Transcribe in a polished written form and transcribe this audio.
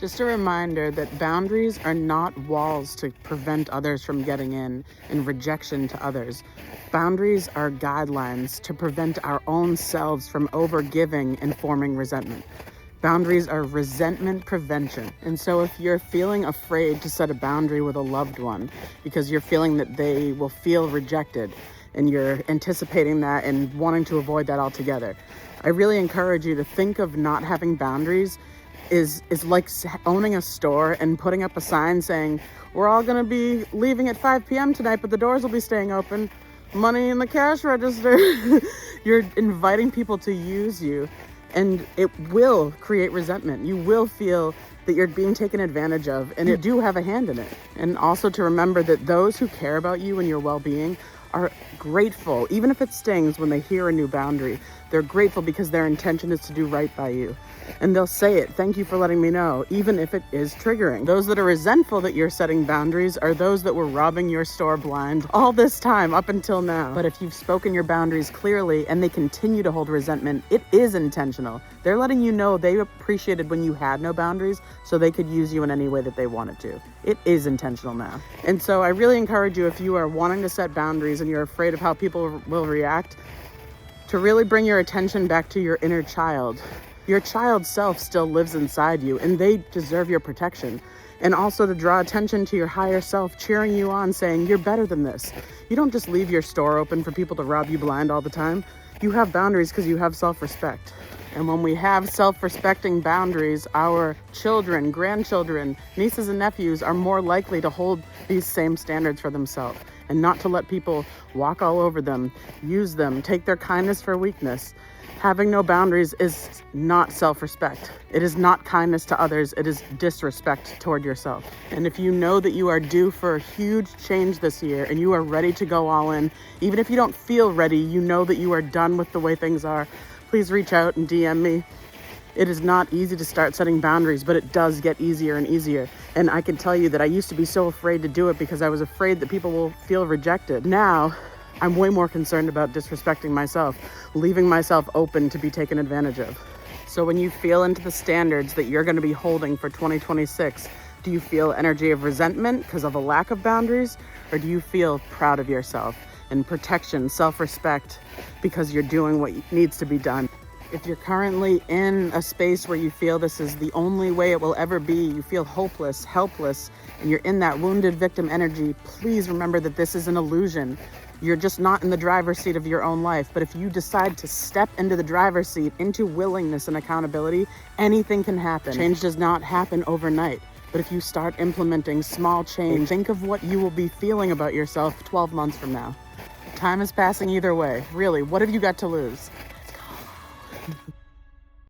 Just a reminder that boundaries are not walls to prevent others from getting in and rejection to others. Boundaries are guidelines to prevent our own selves from overgiving and forming resentment. Boundaries are resentment prevention. And so if you're feeling afraid to set a boundary with a loved one because you're feeling that they will feel rejected and you're anticipating that and wanting to avoid that altogether, I really encourage you to think of not having boundaries is like owning a store and putting up a sign saying, we're all going to be leaving at 5 p.m. tonight, but the doors will be staying open. Money in the cash register. You're inviting people to use you, and it will create resentment. You will feel that you're being taken advantage of, and you do have a hand in it. And also to remember that those who care about you and your well-being are grateful, even if it stings when they hear a new boundary. They're grateful because their intention is to do right by you. And they'll say it, thank you for letting me know, even if it is triggering. Those that are resentful that you're setting boundaries are those that were robbing your store blind all this time up until now. But if you've spoken your boundaries clearly and they continue to hold resentment, it is intentional. They're letting you know they appreciated when you had no boundaries so they could use you in any way that they wanted to. It is intentional now. And so I really encourage you, if you are wanting to set boundaries and you're afraid of how people will react, to really bring your attention back to your inner child. Your child self still lives inside you, and they deserve your protection. And also to draw attention to your higher self cheering you on, saying, you're better than this. You don't just leave your store open for people to rob you blind all the time. You have boundaries because you have self-respect. And when we have self-respecting boundaries, our children, grandchildren, nieces and nephews are more likely to hold these same standards for themselves and not to let people walk all over them, use them, take their kindness for weakness. Having no boundaries is not self-respect. It is not kindness to others. It is disrespect toward yourself. And if you know that you are due for a huge change this year and you are ready to go all in, even if you don't feel ready, you know that you are done with the way things are, please reach out and DM me. It is not easy to start setting boundaries, but it does get easier and easier. And I can tell you that I used to be so afraid to do it because I was afraid that people will feel rejected. Now, I'm way more concerned about disrespecting myself, leaving myself open to be taken advantage of. So when you feel into the standards that you're going to be holding for 2026, do you feel energy of resentment because of a lack of boundaries? Or do you feel proud of yourself and protection, self-respect because you're doing what needs to be done? If you're currently in a space where you feel this is the only way it will ever be, you feel hopeless, helpless, and you're in that wounded victim energy, please remember that this is an illusion. You're just not in the driver's seat of your own life. But if you decide to step into the driver's seat, into willingness and accountability, anything can happen. Change does not happen overnight. But if you start implementing small change, think of what you will be feeling about yourself 12 months from now. Time is passing either way. Really, what have you got to lose? Let's go.